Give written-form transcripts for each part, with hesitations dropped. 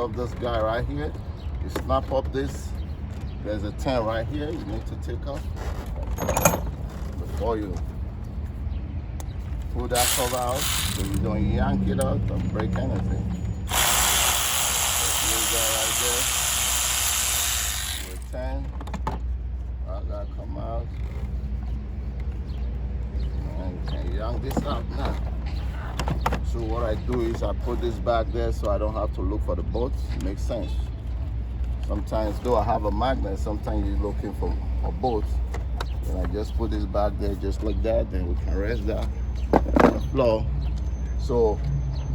off this guy right here. You snap up this. There's a 10 right here you need to take off before you pull that cover out, so you don't yank it out or break anything. Leave that right there. With 10, let that come out. And you can yank this out now. So what I do is I put this back there so I don't have to look for the bolts. It makes sense. Sometimes, though I have a magnet, sometimes you're looking for a bolt. And I just put this back there just like that, then we can rest that on the floor. So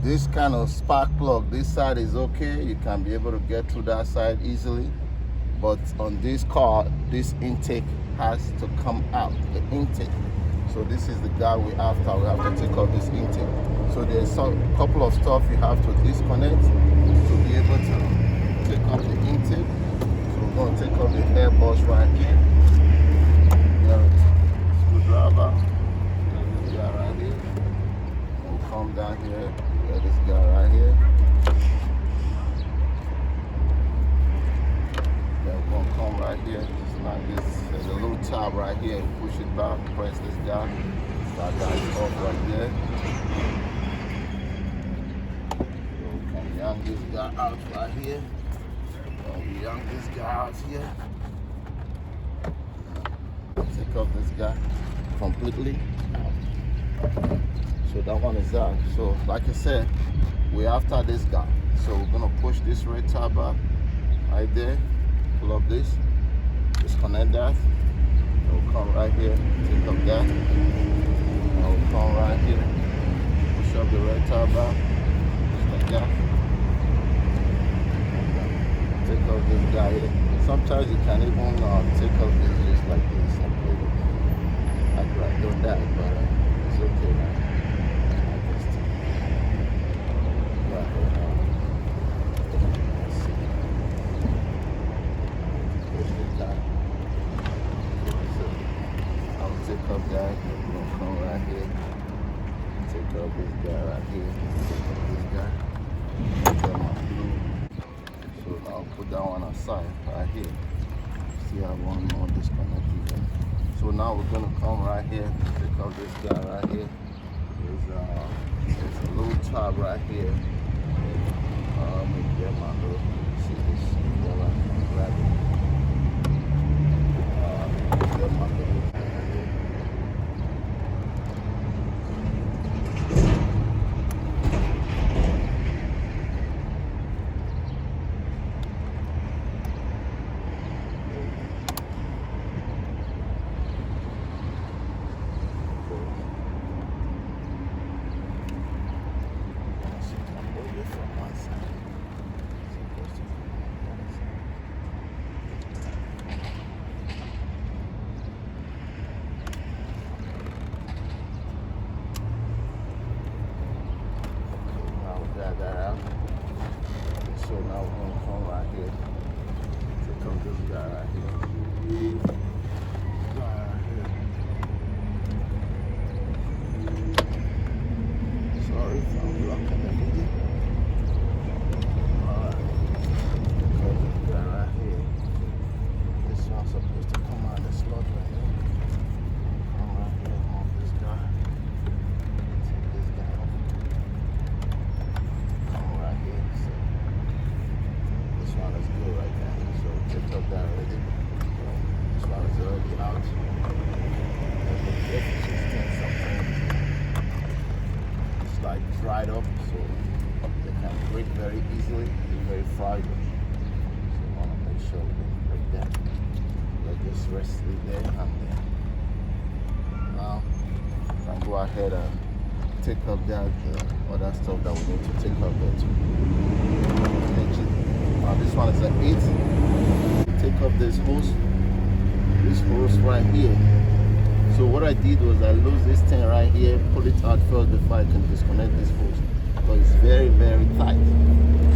this kind of spark plug, this side is okay. You can be able to get through that side easily. But on this car, this intake has to come out, the intake. So this is the guy we have to take off this intake. So there's a couple of stuff you have to disconnect to be able to take off the intake. So we're going to take off the air bus right here. Screwdriver, this guy right here. We'll come down here, get this guy right here. Then we're going to come right here. It's not this. There's a little tab right here. You push it back, press this guy. That guy is off right there. Yank this guy out right here. Yank this guy out here. Take off this guy completely out. So that one is out. So like I said, we're after this guy. So we're gonna push this red tab up right there. Pull up this. Disconnect that. We'll come right here. Take up that. We'll come right here. Push up the red tab up. Just like that. Take off this guy here. Sometimes you can even take off this just like this and play with it. I could have done that, but it's okay now. I guess let's see. Push this guy. So I'll take off that. We're gonna come right here. Take off this guy right here. Take off this guy. Take off my blue. So I'll put that one aside right here. See, I have one more disconnect here. So now we're gonna come right here, take out this guy right here. There's a little tab right here. Let me get my little, see this, grab it. Get my little tab right here. That out. So now we're going to come right here. Take out this guy right here. Sorry if I'm blocking everything. Alright. Take out this guy right here. This one's supposed to come out of the slot right here. Come right here, off this guy. Take this guy off. This one is good right now, so take up that already. This one is already out. It's like dried up, so they can break very easily. They're very fragile. So you want to make sure we don't break that. Let this rest there and then. Now, I can go ahead and take up that other stuff that we need to take up there too. This one is an 8. Take up this hose right here. So what I did was I lose this thing right here, pull it out first before I can disconnect this hose, because it's very, very tight.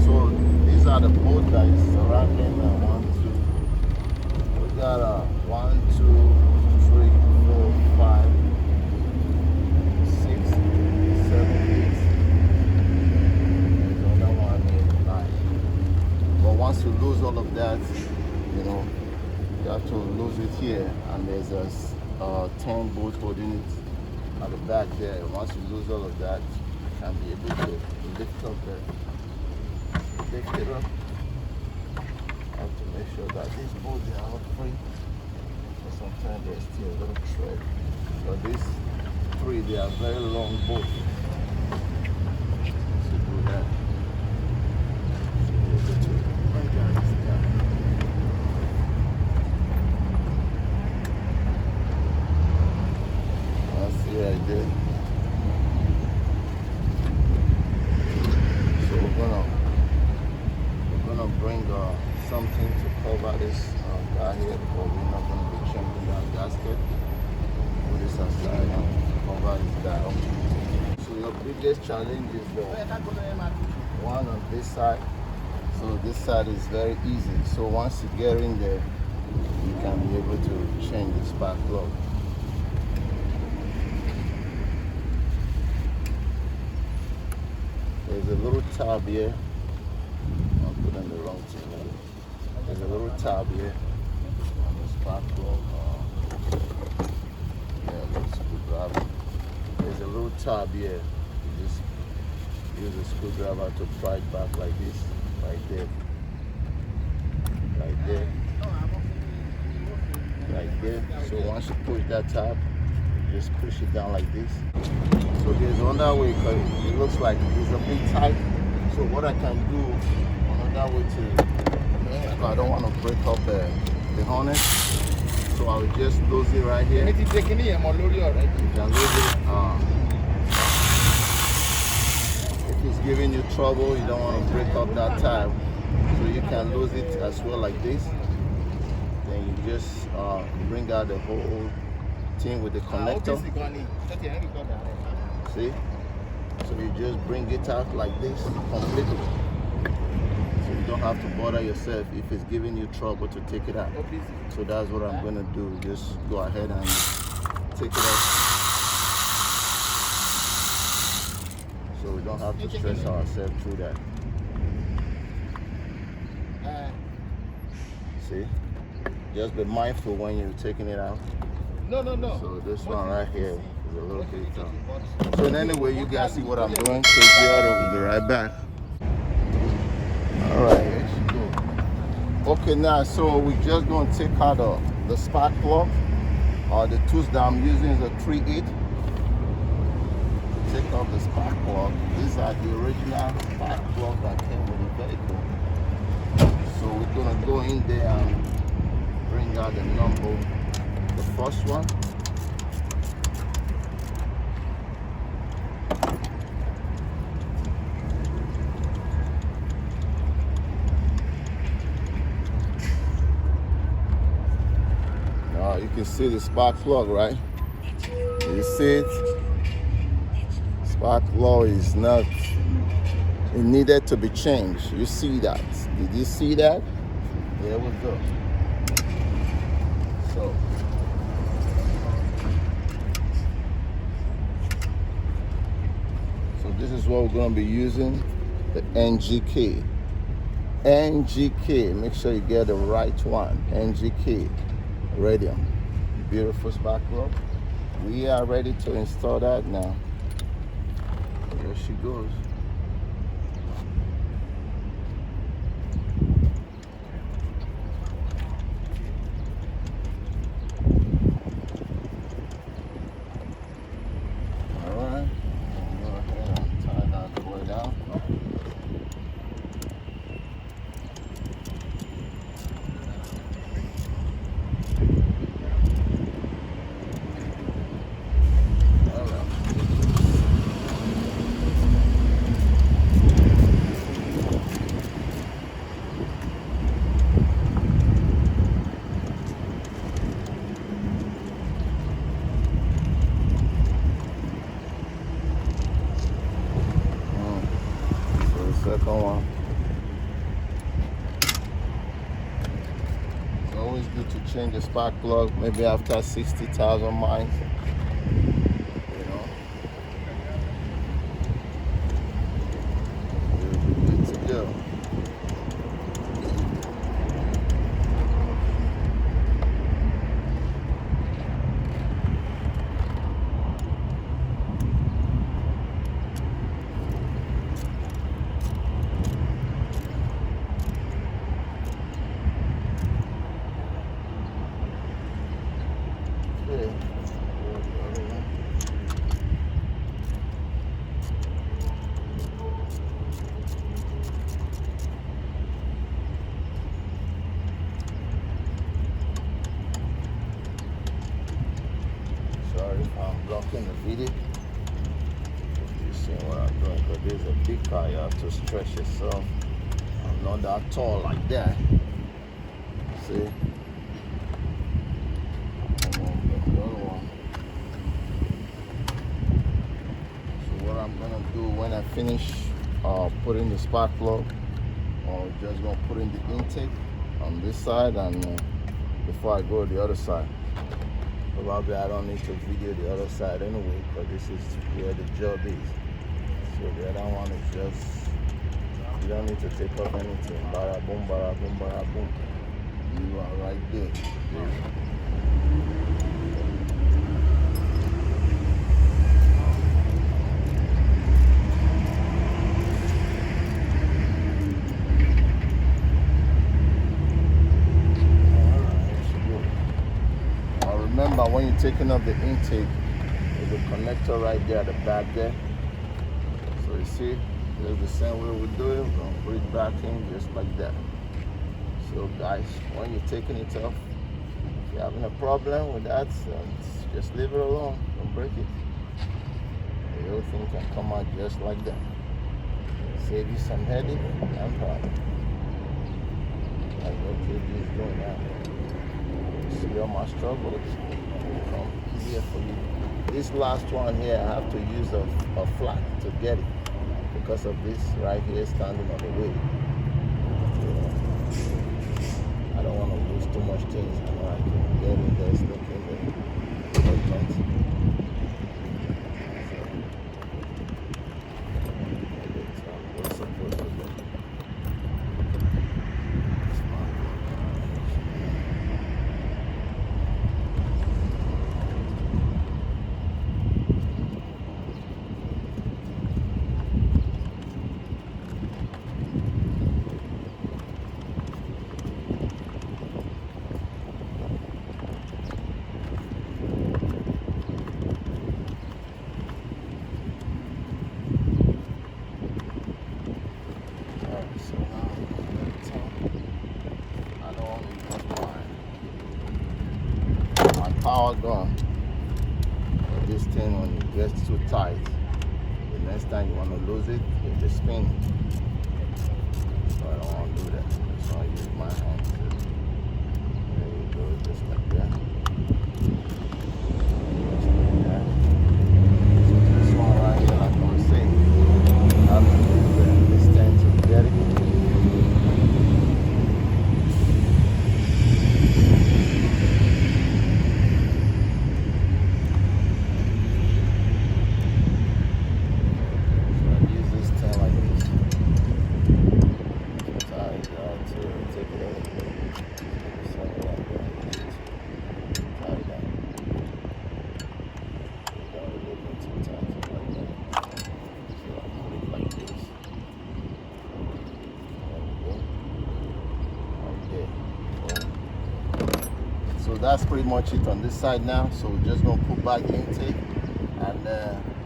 So these are the bolts that is surrounding 1, 2. We got 1, 2, 3, 4, 5, 6, 7, 8. There's another one here, 9. that, you know, you have to lose it here, and there's a 10 bolt holding it at the back there. Once you lose all of that, you can be able to lift up lift it up. You have to make sure that these bolts are all free. But sometimes there's still a little thread. But these three, they are very long bolts. So do that. Yeah, I did. So we're gonna bring something to cover this guy here, because we're not gonna be changing that gasket. Put this aside and cover this guy up. So your biggest challenge is the one on this side. So this side is very easy. So once you get in there, you can be able to change the spark plug. There's a little tab here. I'm putting the wrong thing on. There's a little tab here on the spark plug. Yeah, little screwdriver. There's a little tab here. You just use a screwdriver to pry it back like this, right there, right there, right there. So once you push that tab, just push it down like this. So there's another way, because it looks like it's a bit tight. So what I can do, another way to, I don't want to break up the harness. So I will just lose it right here. You can lose it. If it's giving you trouble, you don't want to break up that tab. So you can lose it as well like this. Then you just bring out the whole thing with the connector. See? So you just bring it out like this completely. So you don't have to bother yourself if it's giving you trouble to take it out. So that's what I'm going to do. Just go ahead and take it out. So we don't have to stress ourselves through that. See? Just be mindful when you're taking it out. No. So this one right here is a little bit down. So anyway, you guys see what I'm doing. Take it out, we'll be right back. All right, there she go. Okay, now so we're just going to take out the spark plug. The tools that I'm using is a 3/8. Take off the spark plug. These are the original spark plug that came with the vehicle. So we're going to go in there and bring out the number. The first one. Now you can see the spark plug, right? You see it? Spark plug is not, it needed to be changed. You see that? Did you see that? There we go. So this is what we're going to be using, the NGK. NGK, make sure you get the right one. NGK radium. Beautiful spark plug. We are ready to install that now. There she goes. Second one. It's always good to change the spark plug, maybe after 60,000 miles. You know, you'll be good to go. need it. You see what I'm doing? Because this is a big car, you have to stretch yourself. I'm not that tall like that. See? What I'm gonna do when I finish putting the spark plug, I'm just gonna put in the intake on this side, and before I go to the other side. Probably I don't need to video the other side anyway, because this is where the job is. So the other one is just, you don't need to take off anything. Bada boom, bada boom, bada boom. You are right there. Remember, when you're taking up the intake, there's a connector right there at the back there. So you see, there's the same way we do it. We're gonna put it back in just like that. So guys, when you're taking it off, if you're having a problem with that, just leave it alone. Don't break it. The whole thing can come out just like that. Save you some headache and problem. Like what KB is doing now. See all my struggles come easier for you. This last one here, I have to use a flat to get it because of this right here standing on the way. So, I don't want to lose too much things. I know I can get in there, stuck in there. What's supposed to be? Power gun. This thing, when it gets too tight, the next time you want to lose it, you just spin it. So I don't want to do that. So I use my hand. There you go, just like that. Just like that. So this one right here, like I was saying, I have to use this thing to get it. So that's pretty much it on this side now. So we're just gonna put back the intake, and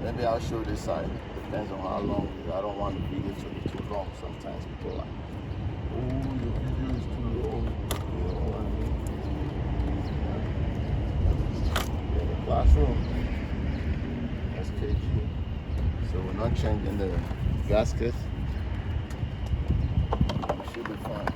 maybe I'll show this side. Depends on how long. I don't want the video to be too long. Sometimes people are like, oh, your video is too long. You know what I mean? Yeah, the classroom. That's KG. So we're not changing the gasket. It should be fine.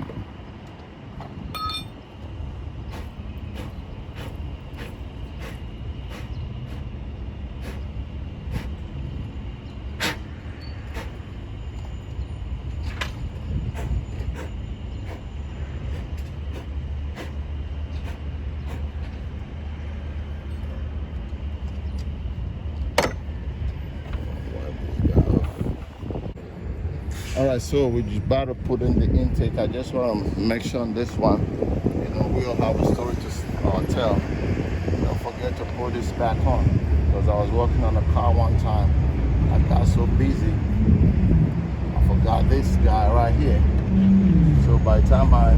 All right, so we're just about to put in the intake. I just want to make sure on this one, we'll have a story to tell. Don't forget to put this back on, because I was working on a car one time. I got so busy, I forgot this guy right here. So by the time I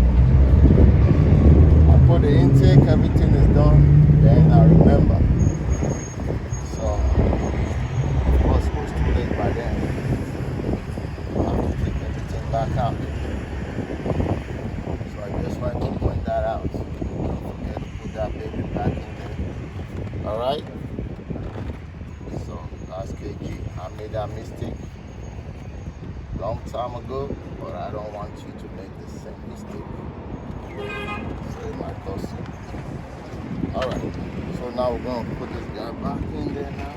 put the intake, everything is done, then I remember. So it was supposed to be late by then. Back out. So I just wanted to point that out. Don't forget to put that baby back in there. Alright? So mistake long time ago, but I don't want you to make the same mistake. So it might cost you. All right. So now we're going to put this guy back in there now.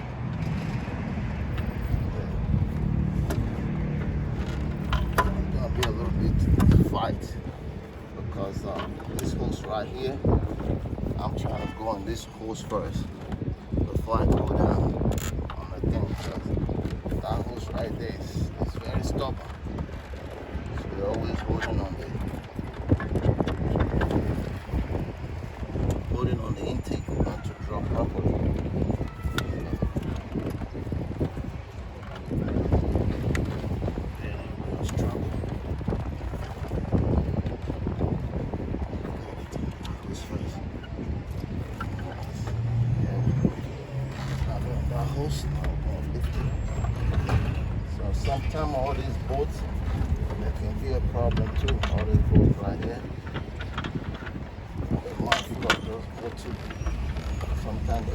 It's going to be a little bit fight because this hose right here, I'm trying to go on this hose first before I go down on the thing, because that hose right there is very stubborn. So you're always holding on the intake not to drop properly. So sometimes all these bolts, there can be a problem too. All these bolts right here, they might pick up those bolts too. Sometimes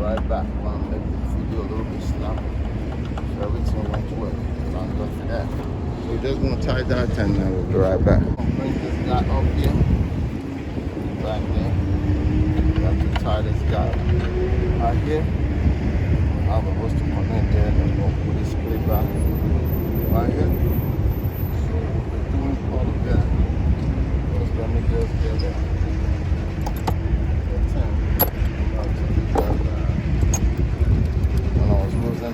right back. I want to make the video a little bit snappy. So everything went well. Thank God for that. So we're just going to tie that and then we'll be right back. Bring this guy up here. Back there. We have to tie this guy right here. I'm supposed to connect there and then we'll put this split back right here. So we're doing all of that. First, let me just get there.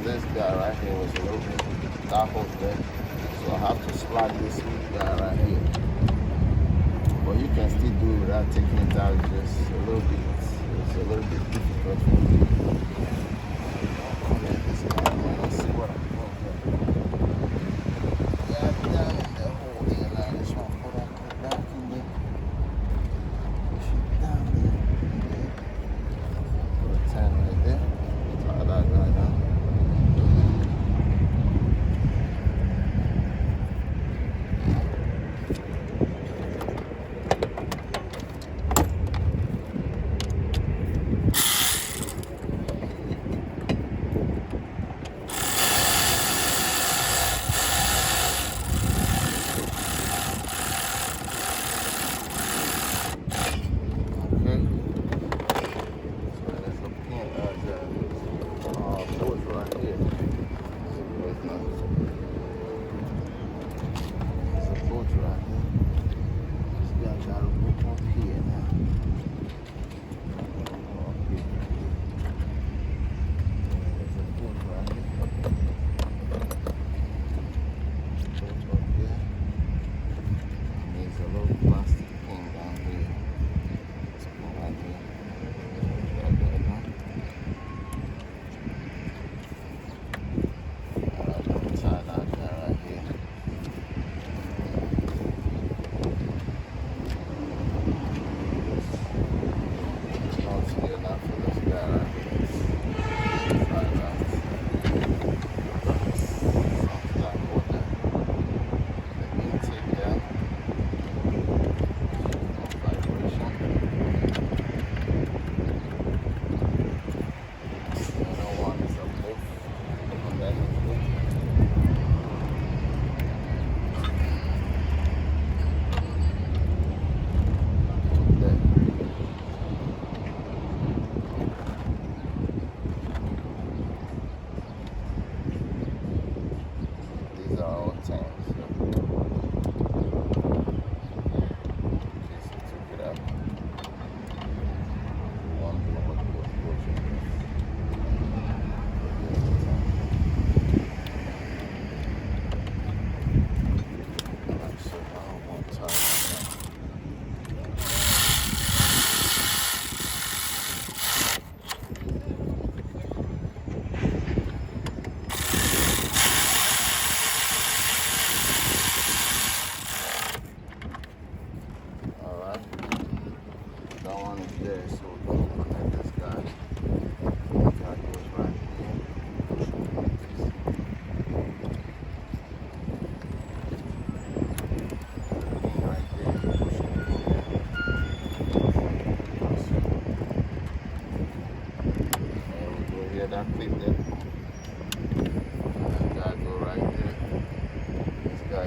This guy right here was a little bit that hole there, so I have to slide this guy right here. But you can still do it without taking it out. Just a little bit. It's a little bit difficult for me. Let's see what I'm doing here. Yeah, down in the hole there. Now I just want to put it back in there. Push it down there. Put a 10 right there. Tie that guy down.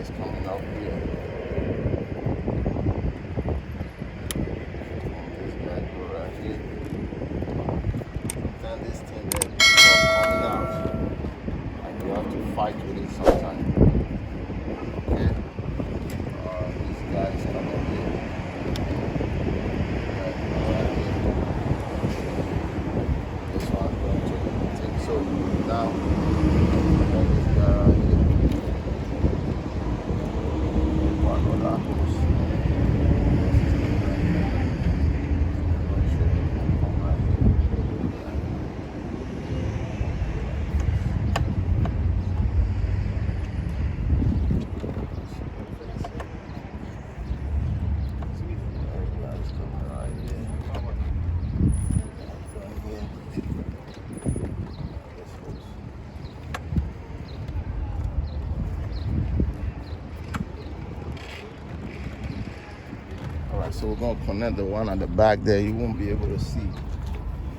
guys coming up here. This guy go right here. Then this thing there stop coming out, and you have to fight with it sometimes. Okay. This guy is coming here. Right here. This one going to take so now. This guy right here. One of that hose. So we're going to connect the one at the back there. You won't be able to see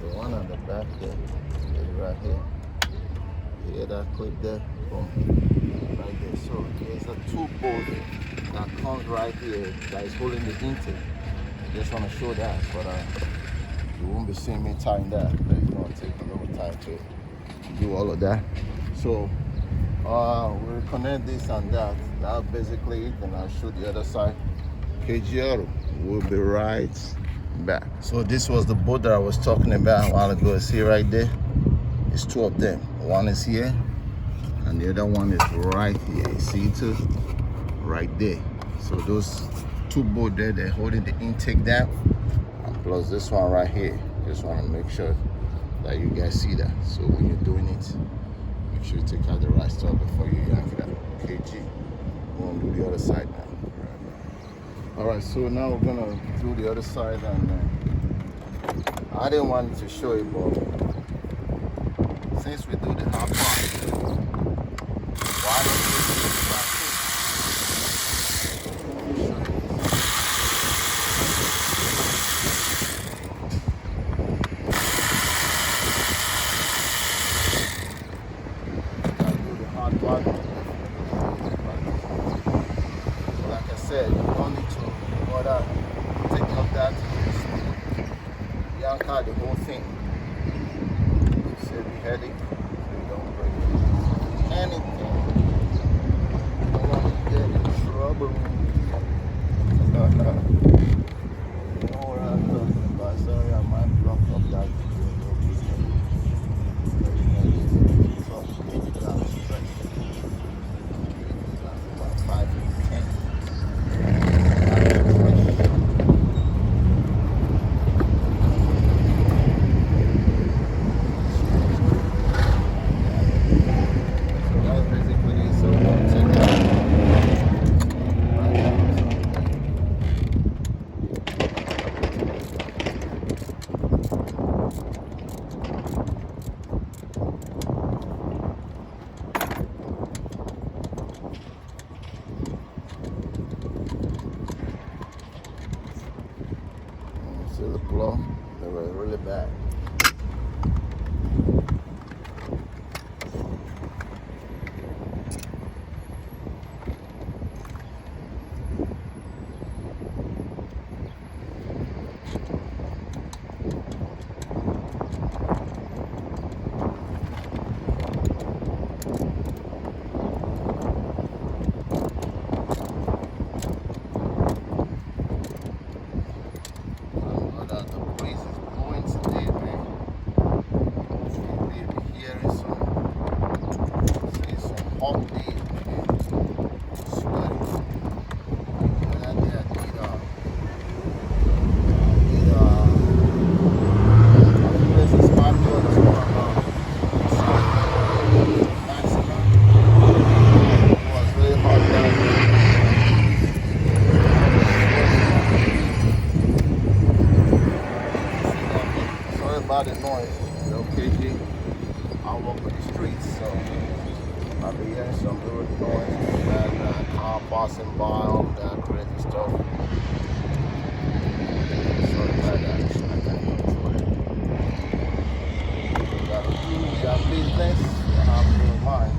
the one at the back there. Right here. You hear that clip there? Boom. Right there. So there's a two bolt that comes right here that is holding the intake. I just want to show that, but you won't be seeing me tying that. It's going to take a little time to do all of that. So we'll connect this and that. That's basically it, and I'll show the other side. KGR will be right back. So this was the boat that I was talking about a while ago. See right there? It's two of them. One is here and the other one is right here. You see it too? Right there. So those two boats there, they're holding the intake down. And plus this one right here. Just want to make sure that you guys see that. So when you're doing it, make sure you take out the right stuff before you yank it out. KG. We're going to do the other side now. Alright, so now we're gonna do the other side, and I didn't want to show it, but since we do the hard part, why don't we do the practice? I do the hard part. Like I said, you don't need to take up that yank out the whole thing. Save the headache so you don't break anything. You don't want to get in trouble. You know what I'm talking about. Sorry, I might block up that about 5 to 10. The blow, they were really bad. About the noise, KG. I walk with the streets, so I'll be hearing some little noise, that car passing by, all that crazy stuff. Sorry about that, I can't control it. You gotta do your business, you have to do mine.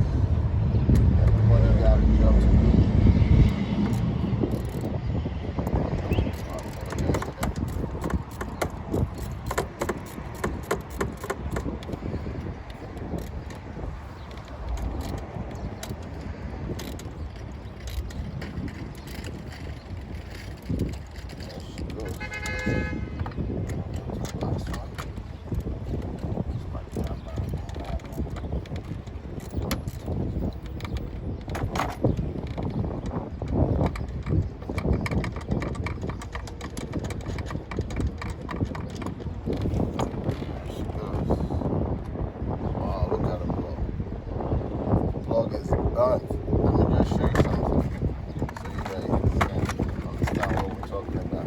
Everybody got a job to do. done. Let me just show you something so you guys can understand what we're talking about.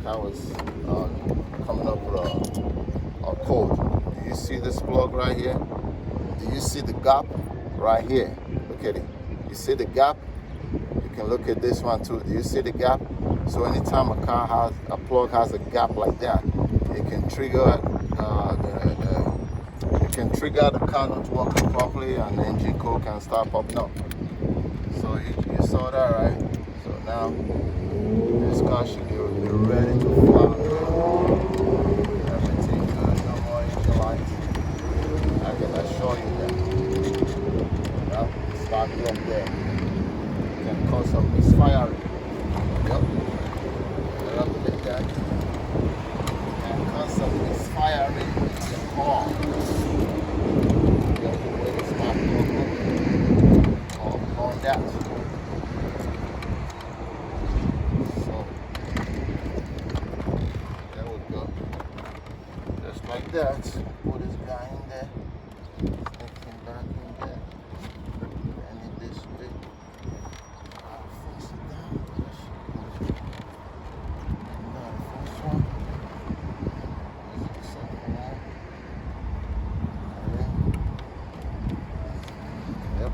I was coming up with a code. Do you see this plug right here? Do you see the gap right here? Look at it. You see the gap? You can look at this one too. Do you see the gap? So anytime a plug has a gap like that, it can trigger the car not working properly, and the engine code can start popping up. So you saw that, right? So now this car should be ready to fly. Everything good, no more engine lights. I can assure you that. Now start up there. It can cause some misfiring. Yep. Look at that. It can cause some misfiring in the car. On that. So there we go. Just like that. Put this guy in there. Stick him back in there. And in this way. I'll fix it down. And now the first one. This is the second one. Yep.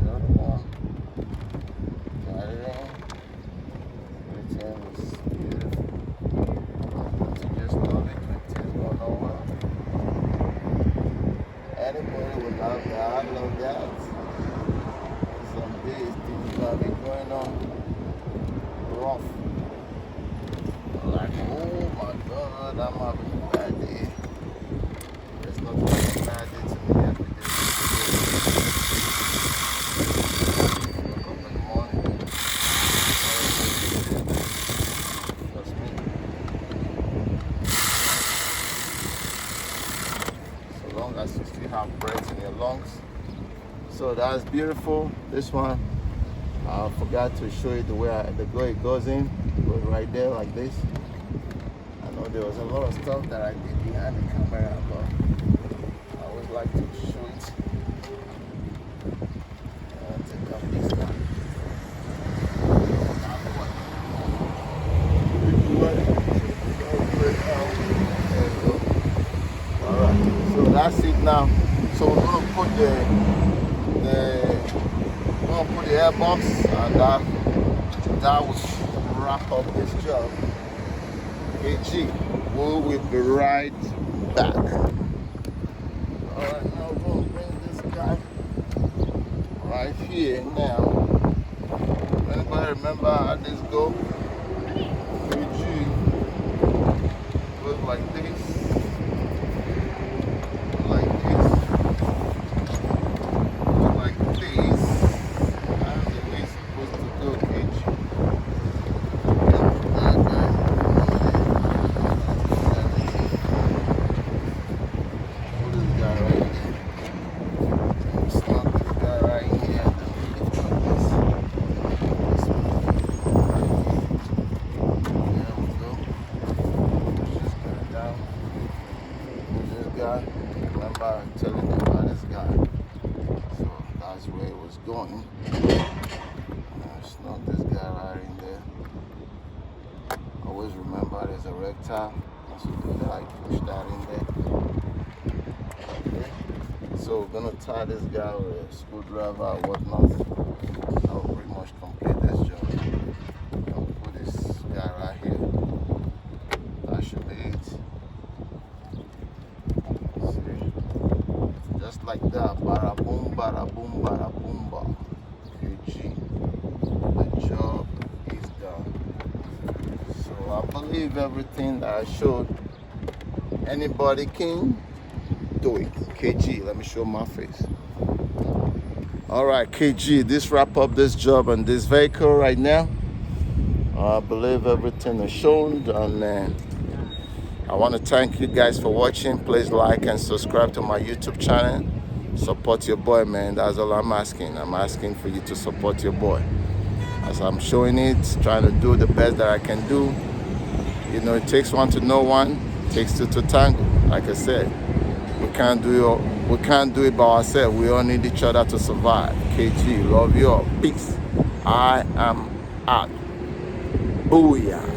Another one. Got it in. Everything was beautiful. To just love it. Everything's going nowhere. Anybody would love that. I love that. Some days things gonna be going on rough. Like, oh my God, I'm having a bad day. There's nothing like a bad day to me every day. Wake up in the morning. Trust me. So long as you still have breath in your lungs. So that's beautiful. This one, I forgot to show you the way it goes in. It goes right there like this. I know there was a lot of stuff that I did behind the camera, but I always like to show it. I'll take off this guy. Alright, so that's it now. So we're gonna put the airbox, and that will wrap up this job. KG, we will be right back. Alright, now we're going to bring this guy right here now. Anybody remember how this go? KG goes like this. Like this. Like this. That's the way it's supposed to go, KG. Remember telling you about this guy. So that's where it was going. Snug this guy right in there. Always remember there's a rectile. Once you do that, push that in there. Okay. So we're gonna tie this guy with a screwdriver or whatnot. That will pretty much complete this job. I'll put this guy right here. That should be it. Just like that, bada boom, bada boom, bada boom, bada. KG, the job is done. So I believe everything that I showed, anybody can do it. KG, let me show my face. All right, KG, this wrap up this job on this vehicle right now. I believe everything is shown, and I want to thank you guys for watching. Please like and subscribe to my YouTube channel. Support your boy, man. That's all I'm asking. I'm asking for you to support your boy. As I'm showing it, trying to do the best that I can do. You know, it takes one to know one. It takes two to tango. Like I said, we can't do We can't do it by ourselves. We all need each other to survive. KG, love you all. Peace. I am out. Booyah.